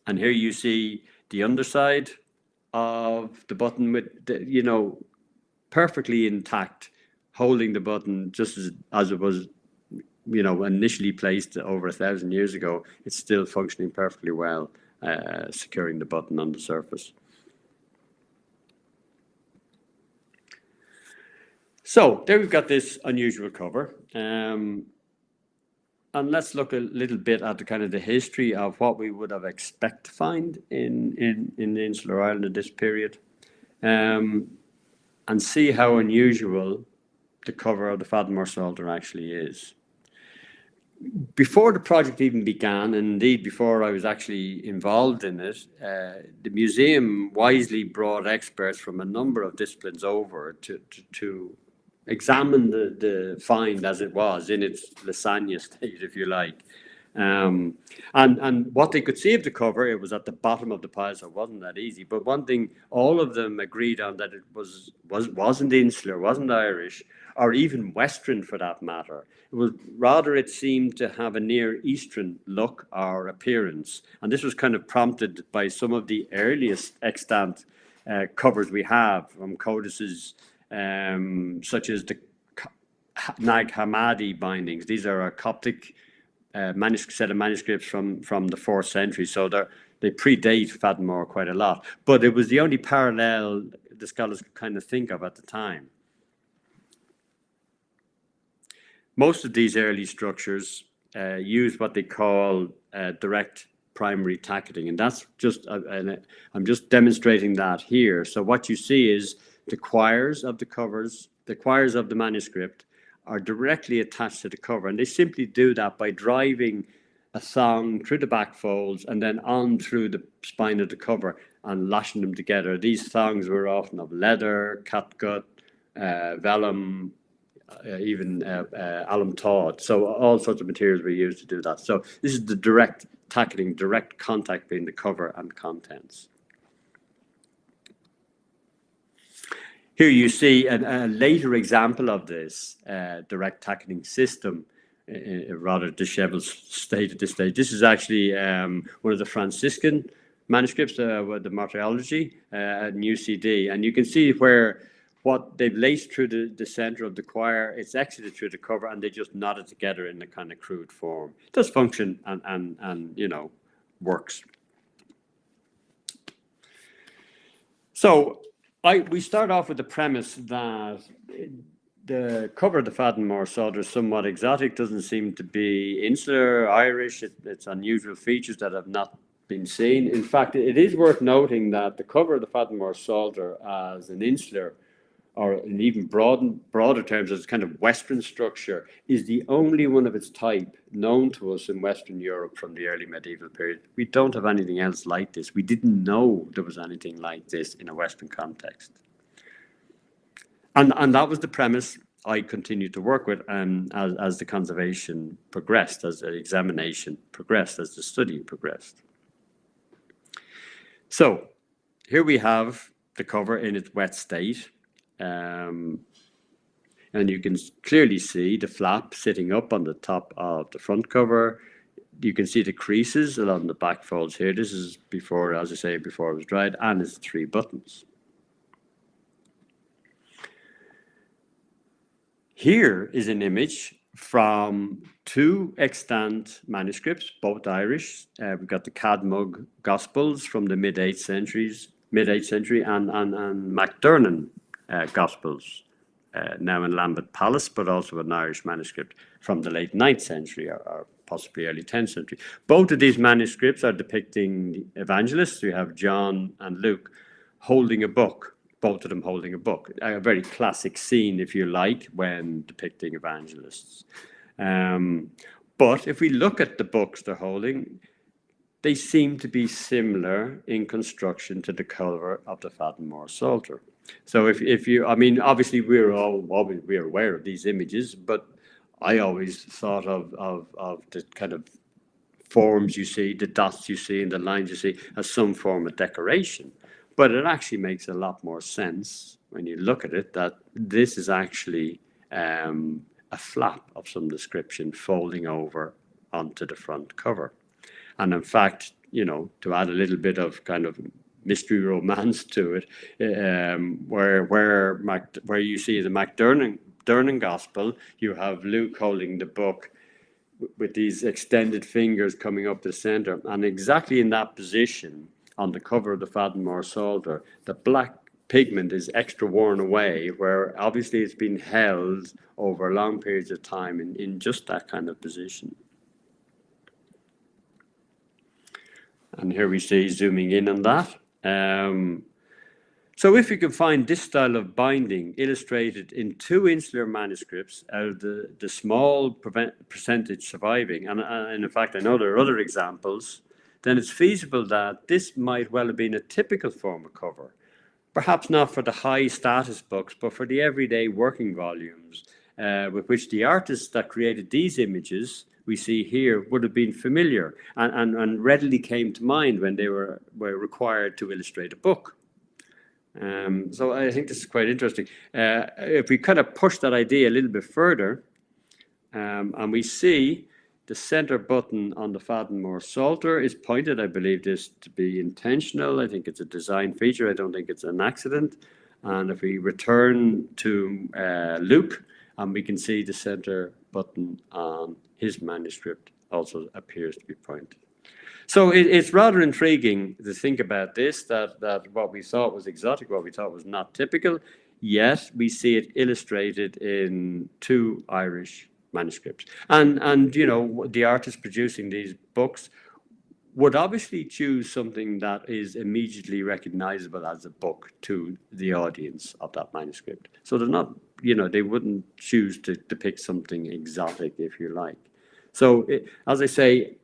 And here you see the underside of the button with the, perfectly intact, holding the button just as it was, initially placed over 1,000 years ago. It's still functioning perfectly well, securing the button on the surface. So there we've got this unusual cover. And let's look a little bit at the kind of the history of what we would have expected to find in the Insular Ireland at this period, and see how unusual the cover of the Faddan More Psalter actually is. Before the project even began, and indeed before I was actually involved in it, the museum wisely brought experts from a number of disciplines over to examine the find as it was in its lasagna state, if you like. And what they could see of the cover, it was at the bottom of the pile, so it wasn't that easy. But one thing all of them agreed on, that it wasn't Insular, wasn't Irish, or even Western for that matter. It was rather, it seemed to have a Near Eastern look or appearance. And this was kind of prompted by some of the earliest extant covers we have from codices, such as the Nag Hammadi bindings. These are a Coptic set of manuscripts from the 4th century, so they predate Faddan More quite a lot. But it was the only parallel the scholars could kind of think of at the time. Most of these early structures use what they call direct primary tacketing, and that's just, I'm just demonstrating that here. So what you see is the quires of the covers, the quires of the manuscript are directly attached to the cover, and they simply do that by driving a thong through the back folds and then on through the spine of the cover and lashing them together. These thongs were often of leather, catgut, vellum, even alum taut. So all sorts of materials were used to do that. So this is the direct tacketing, direct contact between the cover and contents. Here you see a later example of this direct tacketing system, a rather disheveled state at this stage. This is actually one of the Franciscan manuscripts with the Martyrology at UCD, and you can see where what they've laced through the center of the quire, it's exited through the cover, and they just knot it together in a kind of crude form. It does function and works. So we start off with the premise that the cover of the Faddan More Psalter is somewhat exotic, doesn't seem to be Insular, Irish. It's unusual features that have not been seen. In fact, it is worth noting that the cover of the Faddan More Psalter as an Insular, or in even broader terms as kind of Western structure, is the only one of its type known to us in Western Europe from the early medieval period. We don't have anything else like this. We didn't know there was anything like this in a Western context. And that was the premise I continued to work with as the conservation progressed, as the examination progressed, as the study progressed. So here we have the cover in its wet state. And you can clearly see the flap sitting up on the top of the front cover. You can see the creases along the back folds here. This is before, as I say, before it was dried, and it's 3 buttons. Here is an image from 2 extant manuscripts, both Irish. We've got the Cadmug Gospels from the mid-8th century, and MacDurnan Gospels, now in Lambeth Palace, but also an Irish manuscript from the late 9th century or possibly early 10th century. Both of these manuscripts are depicting the evangelists. We have John and Luke holding a book, both of them holding a book. A very classic scene, if you like, when depicting evangelists. But if we look at the books they're holding, they seem to be similar in construction to the cover of the Faddan More Psalter. So if you, I mean, obviously we're aware of these images, but I always thought of the kind of forms you see, the dots you see and the lines you see as some form of decoration. But it actually makes a lot more sense when you look at it that this is actually a flap of some description folding over onto the front cover. And in fact, you know, to add a little bit of kind of mystery romance to it, where you see the MacDurnan Gospel, you have Luke holding the book with these extended fingers coming up the center, and exactly in that position on the cover of the Faddan More Psalter, the black pigment is extra worn away, where obviously it's been held over long periods of time in just that kind of position. And here we see zooming in on that. So if you can find this style of binding illustrated in 2 Insular manuscripts out of the small percentage surviving, and in fact I know there are other examples, then it's feasible that this might well have been a typical form of cover. Perhaps not for the high status books, but for the everyday working volumes, with which the artists that created these images we see here would have been familiar and readily came to mind when they were required to illustrate a book. So I think this is quite interesting. If we kind of push that idea a little bit further, and we see the center button on the Faddan More Psalter is pointed. I believe this to be intentional. I think it's a design feature. I don't think it's an accident. And if we return to Luke, and we can see the center button on his manuscript also appears to be pointed. So it's rather intriguing to think about this, that what we thought was exotic, what we thought was not typical, yet we see it illustrated in 2 Irish manuscripts. And you know, the artist producing these books would obviously choose something that is immediately recognizable as a book to the audience of that manuscript. So they're not, you know, they wouldn't choose to depict something exotic, if you like. So as I say,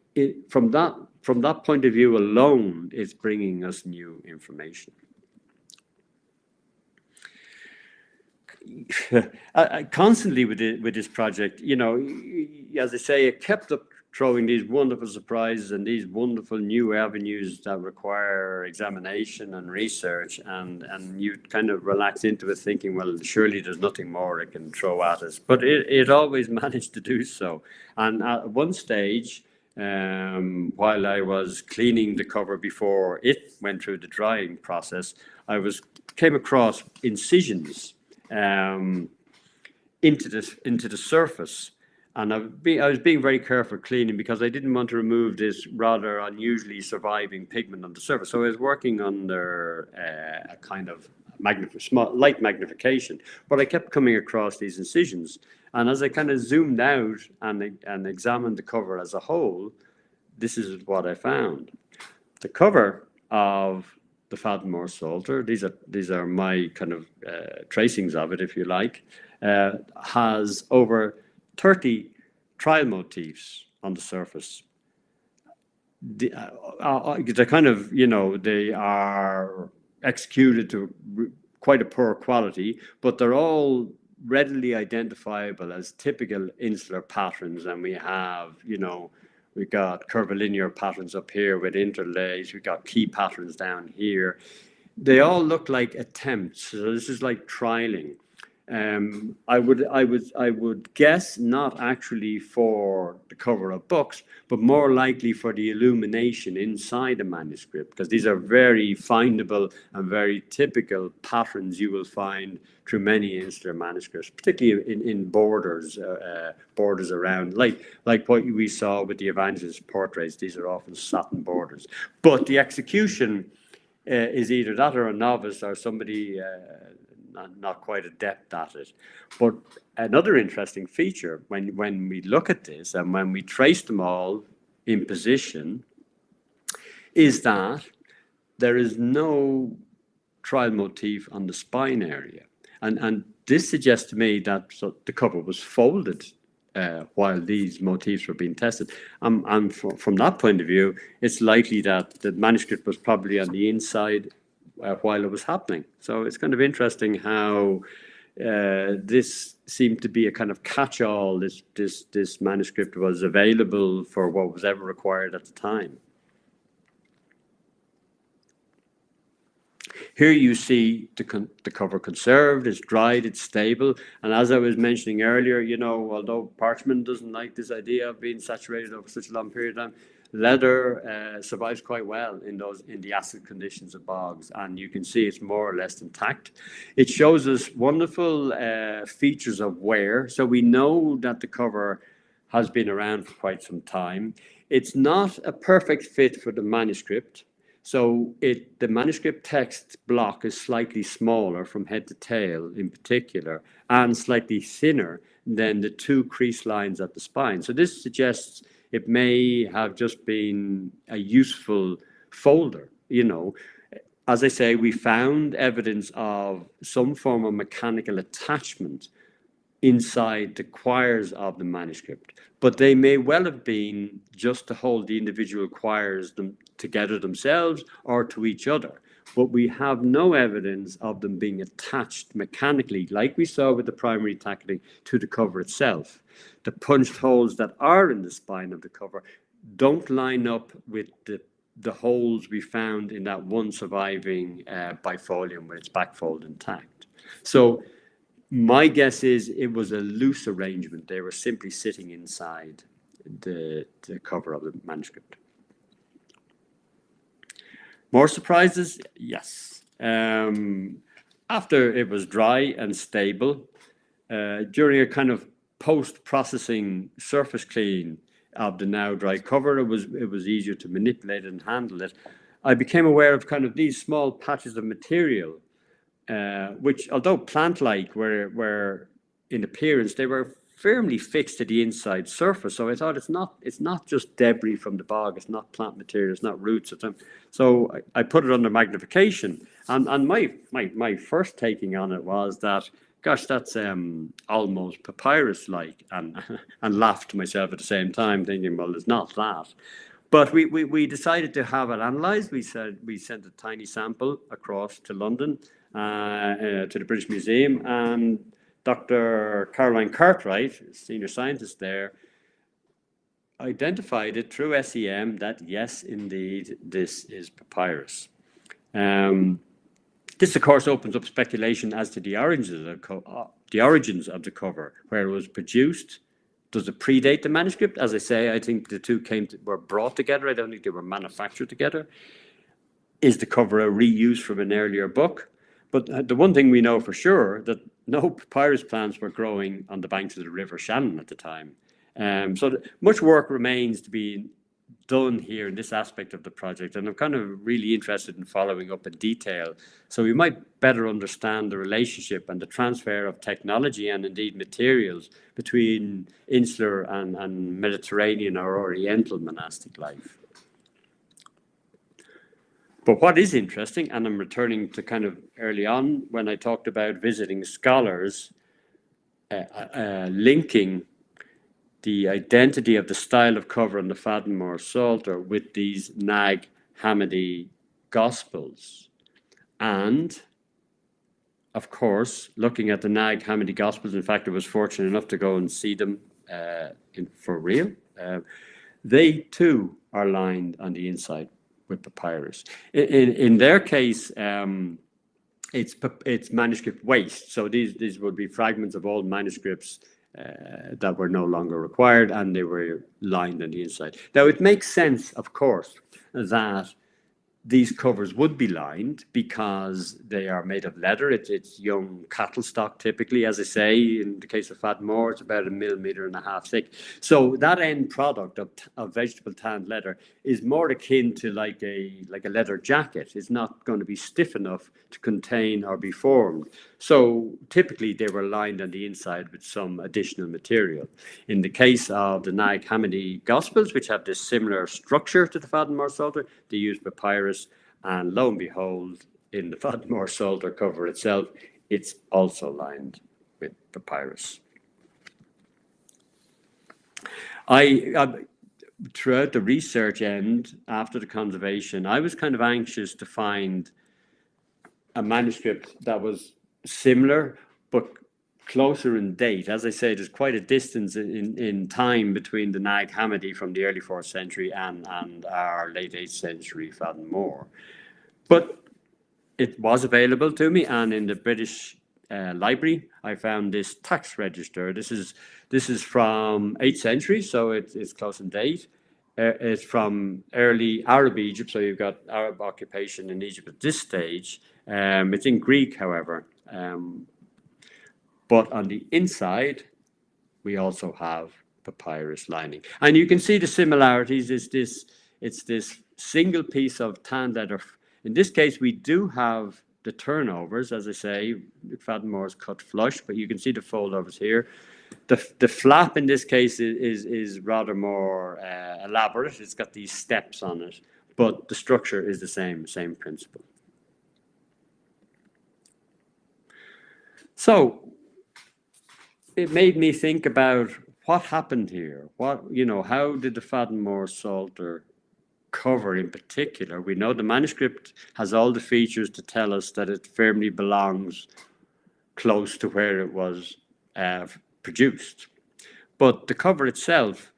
from that point of view alone, it's bringing us new information. Constantly with this project, you know, as I say, it kept up throwing these wonderful surprises and these wonderful new avenues that require examination and research, and you kind of relax into it thinking, well, surely there's nothing more it can throw at us. But it always managed to do so. And at one stage, while I was cleaning the cover before it went through the drying process, I came across incisions into the surface. And I was being very careful cleaning because I didn't want to remove this rather unusually surviving pigment on the surface. So I was working under a kind of light magnification, but I kept coming across these incisions. And as I kind of zoomed out and examined the cover as a whole, this is what I found. The cover of the Faddan More Psalter, these are my kind of tracings of it, if you like, has over 30 trial motifs on the surface. They're kind of, you know, they are executed to quite a poor quality, but they're all readily identifiable as typical insular patterns. And we have, you know, we've got curvilinear patterns up here with interlays. We've got key patterns down here. They all look like attempts. So this is like trialing. I would guess not actually for the cover of books, but more likely for the illumination inside a manuscript, because these are very findable and very typical patterns you will find through many Insular manuscripts, particularly in borders around, like what we saw with the evangelist portraits. These are often satin borders, but the execution is either that or a novice or somebody not quite adept at it. But another interesting feature when we look at this and when we trace them all in position is that there is no trial motif on the spine area. And this suggests to me that the cover was folded while these motifs were being tested. And from that point of view, it's likely that the manuscript was probably on the inside while it was happening. So it's kind of interesting how this seemed to be a kind of catch-all. This manuscript was available for what was ever required at the time. Here you see the cover conserved, it's dried, it's stable. And as I was mentioning earlier, although Parchment doesn't like this idea of being saturated over such a long period of time, leather survives quite well in the acid conditions of bogs, and you can see it's more or less intact. It shows us wonderful features of wear, so we know that the cover has been around for quite some time. It's not a perfect fit for the manuscript, so the manuscript text block is slightly smaller from head to tail in particular, and slightly thinner than the two crease lines at the spine. So this suggests it may have just been a useful folder. As I say, we found evidence of some form of mechanical attachment inside the quires of the manuscript, but they may well have been just to hold the individual quires together themselves or to each other. But we have no evidence of them being attached mechanically, like we saw with the primary tacketing, to the cover itself. The punched holes that are in the spine of the cover don't line up with the holes we found in that one surviving bifolium with its back fold intact. So my guess is it was a loose arrangement. They were simply sitting inside the cover of the manuscript. More surprises? Yes. After it was dry and stable, during a kind of post-processing surface clean of the now dry cover, it was easier to manipulate and handle it. I became aware of kind of these small patches of material, which, although plant-like, were in appearance, they were firmly fixed to the inside surface. So I thought it's not just debris from the bog, it's not plant material, it's not roots. So I put it under magnification, and my first taking on it was that, gosh, that's almost papyrus-like, and laughed to myself at the same time, thinking, well, it's not that. But we decided to have it analysed. We sent a tiny sample across to London, to the British Museum, and Dr. Caroline Cartwright, senior scientist there, identified it through SEM that yes, indeed, this is papyrus. This, of course, opens up speculation as to the origins of the cover, where it was produced. Does it predate the manuscript? As I say, I think the two were brought together. I don't think they were manufactured together. Is the cover a reuse from an earlier book? But the one thing we know for sure, that no papyrus plants were growing on the banks of the River Shannon at the time. So much work remains to be done here in this aspect of the project, and I'm kind of really interested in following up in detail, so we might better understand the relationship and the transfer of technology and indeed materials between Insular and Mediterranean or Oriental monastic life. But what is interesting, and I'm returning to kind of early on when I talked about visiting scholars, linking the identity of the style of cover on the Faddan More Psalter with these Nag Hammadi Gospels. And, of course, looking at the Nag Hammadi Gospels, in fact, I was fortunate enough to go and see them for real. They, too, are lined on the inside with papyrus. In their case, it's manuscript waste. So these would be fragments of old manuscripts that were no longer required, and they were lined on the inside. Now, it makes sense, of course, that these covers would be lined because they are made of leather. It's young cattle stock typically. As I say, in the case of Faddan More, it's about 1.5 millimeters thick. So that end product of vegetable tanned leather is more akin to like a leather jacket. It's not going to be stiff enough to contain or be formed. So typically they were lined on the inside with some additional material. In the case of the Nag Hammadi Gospels, which have this similar structure to the Faddan More Psalter, they use papyrus, and lo and behold, in the Faddan More Psalter cover itself, it's also lined with papyrus. Throughout the research end, after the conservation, I was kind of anxious to find a manuscript that was similar but closer in date. As I say, there's quite a distance in time between the Nag Hammadi from the early 4th century and our late 8th century Faddan More. But it was available to me, and in the British Library, I found this tax register. This is from 8th century, so it's close in date. It's from early Arab Egypt, so you've got Arab occupation in Egypt at this stage. It's in Greek, however. But on the inside, we also have papyrus lining. And you can see the similarities. It's this single piece of tanned leather. In this case, we do have the turnovers, as I say. Faddan More is cut flush, but you can see the foldovers here. The flap in this case is rather more elaborate. It's got these steps on it, but the structure is the same principle. So it made me think about what happened here. How did the Faddan More Psalter cover in particular? We know the manuscript has all the features to tell us that it firmly belongs close to where it was produced. But the cover itself,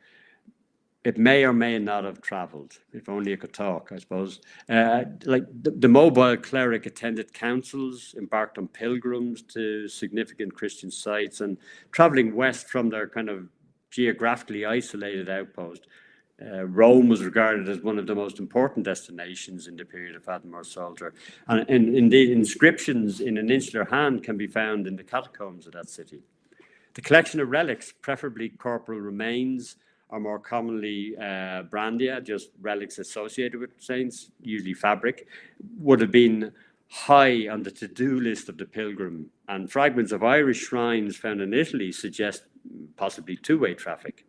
it may or may not have traveled, if only it could talk, I suppose. Like the mobile cleric attended councils, embarked on pilgrims to significant Christian sites, and traveling west from their kind of geographically isolated outpost. Rome was regarded as one of the most important destinations in the period of Faddan More Psalter. And indeed, inscriptions in an insular hand can be found in the catacombs of that city. The collection of relics, preferably corporal remains, or more commonly brandia, just relics associated with saints, usually fabric, would have been high on the to-do list of the pilgrim. And fragments of Irish shrines found in Italy suggest possibly two-way traffic.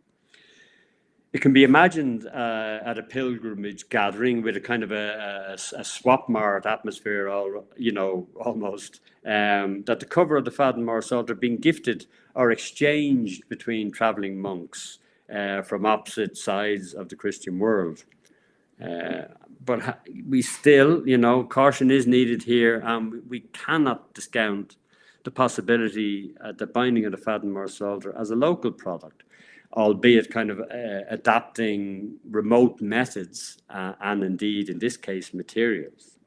It can be imagined at a pilgrimage gathering with a kind of a swap mart atmosphere, almost, that the cover of the Faddan More Psalter being gifted or exchanged between traveling monks from opposite sides of the Christian world. But we still, caution is needed here, and we cannot discount the possibility at the binding of the Faddan More Psalter as a local product, albeit kind of adapting remote methods and indeed, in this case, materials.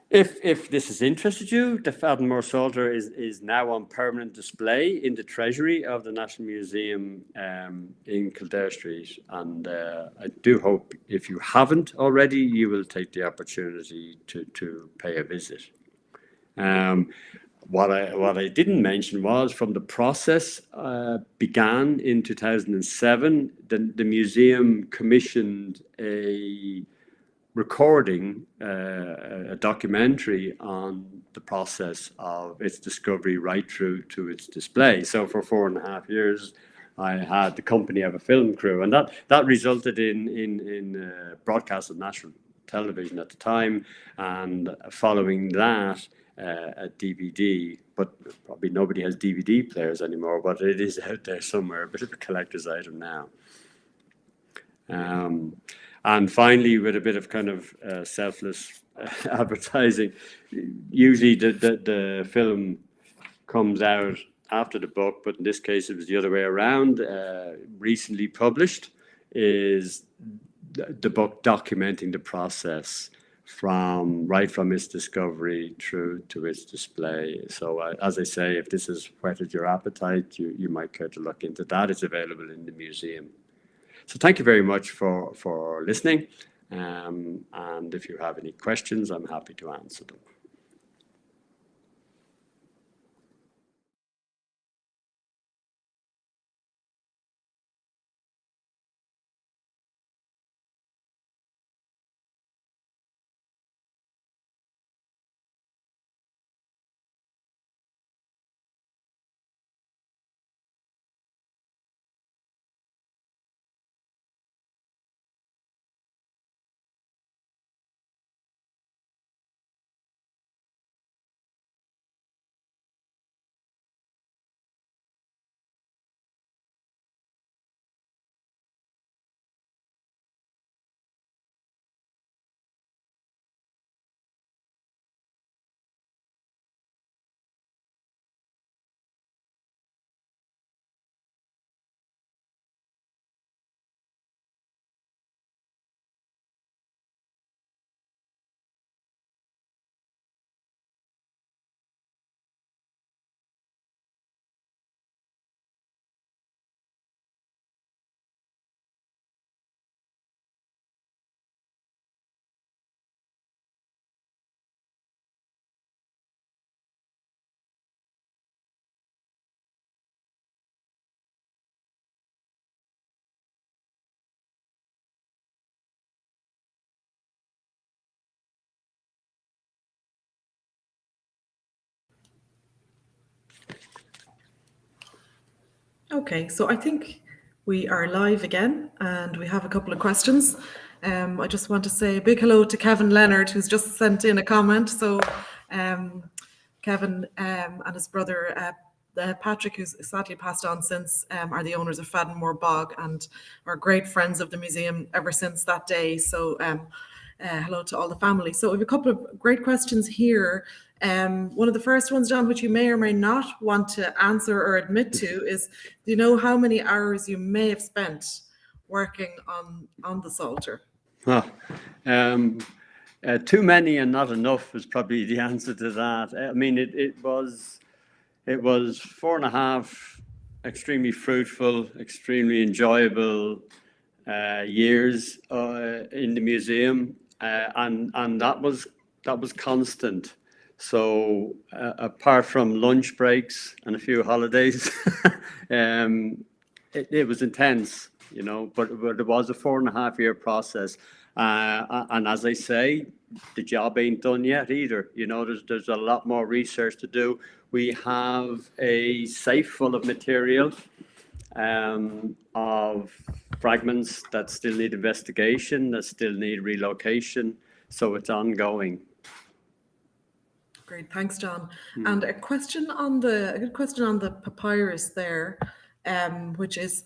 If this has interested you, the Faddan More Psalter is now on permanent display in the treasury of the National Museum in Kildare Street. And I do hope, if you haven't already, you will take the opportunity to pay a visit. What I didn't mention was, from the process began in 2007, the museum commissioned a recording, a documentary on the process of its discovery right through to its display. So for 4.5 years, I had the company of a film crew, and that resulted in broadcast of national television at the time, and following that, a DVD. But probably nobody has DVD players anymore, but it is out there somewhere, a bit of a collector's item now. And finally, with a bit of kind of selfless advertising, usually the film comes out after the book, but in this case it was the other way around. Recently published is the book documenting the process right from its discovery through to its display. So as I say, if this has whetted your appetite, you might care to look into that. It's available in the museum. So thank you very much for listening. And if you have any questions, I'm happy to answer them. Okay, so I think we are live again and we have a couple of questions. I just want to say a big hello to Kevin Leonard, who's just sent in a comment. So Kevin and his brother Patrick, who's sadly passed on since, are the owners of Faddan More Bog and are great friends of the museum ever since that day. So hello to all the family. So we have a couple of great questions here. One of the first ones, John, which you may or may not want to answer or admit to, is, do you know how many hours you may have spent working on the Psalter? Too many and not enough is probably the answer to that. I mean, it was 4.5 extremely fruitful, extremely enjoyable years in the museum, and that was constant. So apart from lunch breaks and a few holidays, it was intense, you know. But it was a 4.5-year process, and as I say, the job ain't done yet either. You know, there's a lot more research to do. We have a safe full of material, of fragments that still need investigation, that still need relocation. So it's ongoing. Great, thanks, John. And a good question on the papyrus there, which is,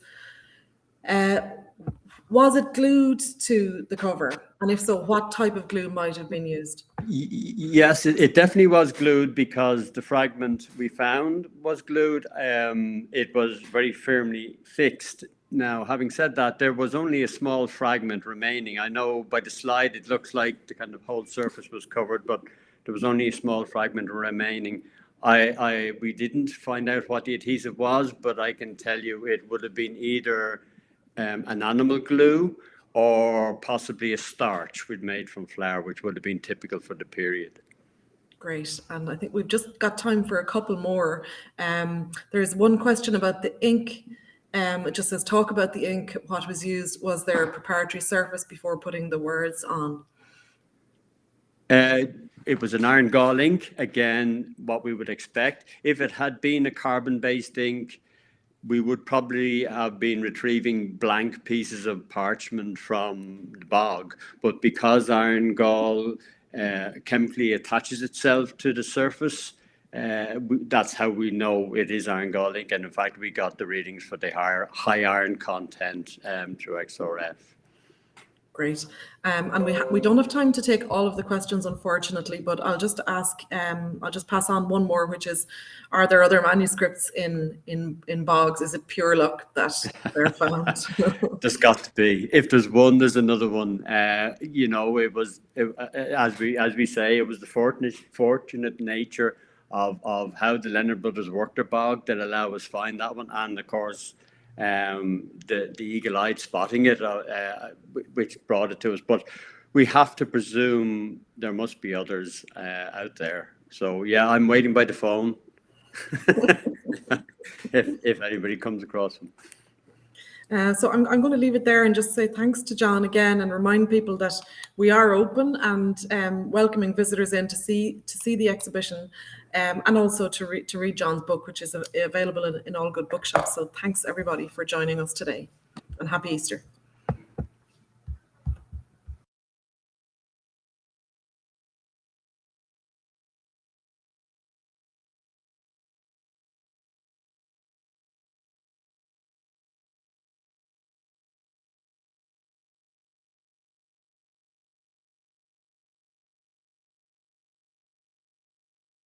was it glued to the cover? And if so, what type of glue might have been used? Yes, it definitely was glued, because the fragment we found was glued. It was very firmly fixed. Now, having said that, there was only a small fragment remaining. I know by the slide it looks like the kind of whole surface was covered, but there was only a small fragment remaining. We didn't find out what the adhesive was, but I can tell you it would have been either an animal glue or possibly a starch we'd made from flour, which would have been typical for the period. Great, and I think we've just got time for a couple more. There's one question about the ink. It just says, talk about the ink, what was used. Was there a preparatory surface before putting the words on? It was an iron gall ink, again, what we would expect. If it had been a carbon-based ink, we would probably have been retrieving blank pieces of parchment from the bog. But because iron gall chemically attaches itself to the surface, that's how we know it is iron gall ink. And in fact, we got the readings for the high iron content through XRF. Great. And we don't have time to take all of the questions, unfortunately, but I'll just ask, I'll just pass on one more, which is, are there other manuscripts in bogs? Is it pure luck that they're found? There's got to be. If there's one, there's another one. You know, as we say, it was the fortunate nature of how the Leonard brothers worked their bog that allow us find that one, and of course, the eagle-eyed spotting it, which brought it to us. But we have to presume there must be others out there. So yeah, I'm waiting by the phone if anybody comes across them. So I'm going to leave it there and just say thanks to John again, and remind people that we are open and welcoming visitors in to see the exhibition, and also to read John's book, which is available in all good bookshops. So thanks everybody for joining us today, and happy Easter.